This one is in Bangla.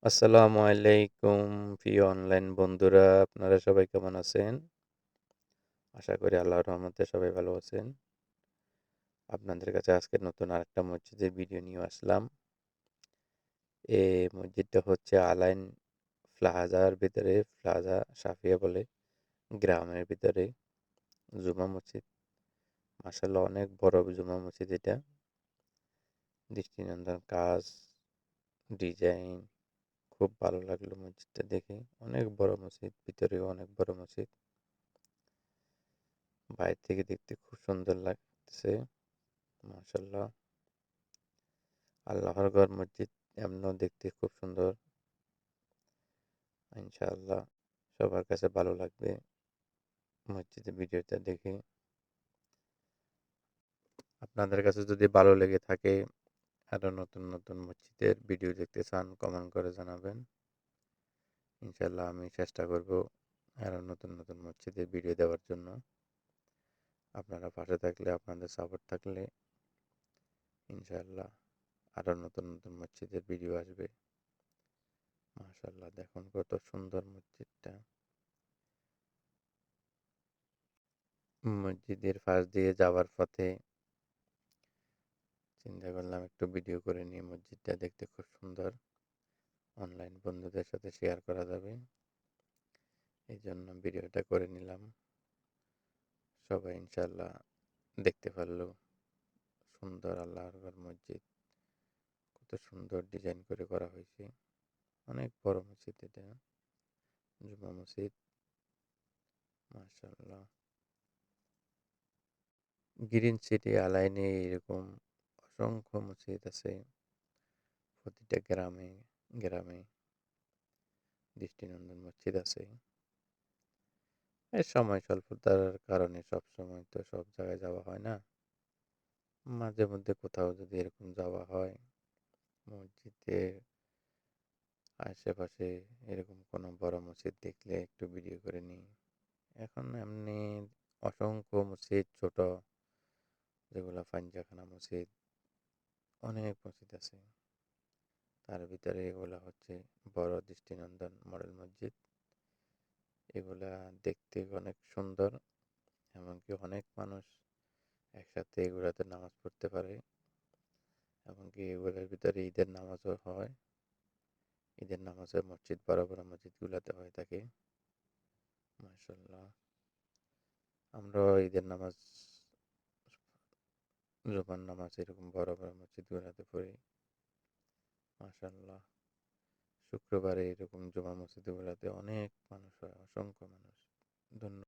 আসসালামু আলাইকুম প্রিয় অনলাইন বন্ধুরা, আপনারা সবাই কেমন আছেন? আশা করি আল্লাহর রহমতে সবাই ভালো আছেন। আপনাদের কাছে আজকে নতুন আরেকটা মসজিদের ভিডিও নিয়ে আসলাম। এই মসজিদটা হচ্ছে আলাইন প্লাজার ভিতরে, প্লাজা সাফিয়া বলে, গ্রামের ভিতরে জুমা মসজিদ। মাশাআল্লাহ অনেক বড় জুমা মসজিদ এটা। দৃষ্টিনন্দন কাজ, ডিজাইন খুব ভালো লাগলো মসজিদটা দেখে। অনেক বড় মসজিদ, ভিতরেও অনেক বড় মসজিদ। বাইরে থেকে দেখতে খুব সুন্দর লাগতেছে। মাশাআল্লাহ। আল্লাহর ঘর মসজিদ এমনও দেখতে খুব সুন্দর। ইনশাআল্লাহ সবার কাছে ভালো লাগবে মসজিদের ভিডিওটা দেখে। আপনাদের কাছে যদি ভালো লেগে থাকে, আরো নতুন নতুন মসজিদের ভিডিও দেখতে চান, কমেন্ট করে জানাবেন। ইনশাআল্লাহ আমি চেষ্টা করব আরো নতুন নতুন মসজিদের ভিডিও দেওয়ার জন্য। আপনারা পাশে থাকলে, আপনাদের সাপোর্ট থাকলে ইনশাআল্লাহ আরো নতুন নতুন মসজিদের ভিডিও আসবে। মাশাআল্লাহ দেখুন কত সুন্দর মসজিদটা। মসজিদের পাশ দিয়ে যাওয়ার পথে চিন্তা করলাম একটু ভিডিও করে নিয়ে, মসজিদটা দেখতে খুব সুন্দর, অনলাইন বন্ধুদের সাথে শেয়ার করা যাবে, এই জন্য ভিডিওটা করে নিলাম। সবাই ইনশাল্লাহ দেখতে পারলো। সুন্দর আল্লাহর ঘর মসজিদ, কত সুন্দর ডিজাইন করে করা হয়েছে। অনেক বড় মসজিদ এটা, জুমা মসজিদ। মাশাআল্লাহ। গ্রিন সিটি আলাইনে এরকম অসংখ্য মসজিদ আছে, প্রতিটা গ্রামে গ্রামে দৃষ্টিনন্দন মসজিদ আছে। এই সময় স্বল্পতার কারণে সব সময় তো সব জায়গায় যাওয়া হয় না। মাঝে মধ্যে কোথাও যদি এরকম যাওয়া হয়, মসজিদের আশেপাশে এরকম কোনো বড় মসজিদ দেখলে একটু ভিডিও করে নিই। এখন এমনি অসংখ্য মসজিদ ছোট, যেগুলো পাঞ্জাখানা মসজিদ, অনেক মসজিদ আছে। তার ভিতরে এগুলা হচ্ছে বড় দৃষ্টিনন্দন মডেল মসজিদ। এগুলা দেখতে অনেক সুন্দর, এমনকি অনেক মানুষ একসাথে এগুলাতে নামাজ পড়তে পারে। এমনকি এগুলোর ভিতরে ঈদের নামাজও হয়। ঈদের নামাজের মসজিদ বড় বড় মসজিদগুলোতে হয়ে থাকে। মাশাআল্লাহ। আমরা ঈদের নামাজ, জুমার নামাজ এরকম বড় বড় মসজিদগুলোতে পড়ি। মাশাআল্লাহ। শুক্রবারে এরকম জুমা মসজিদগুলোতে অনেক মানুষ হয়, অসংখ্য মানুষ। ধন্যবাদ।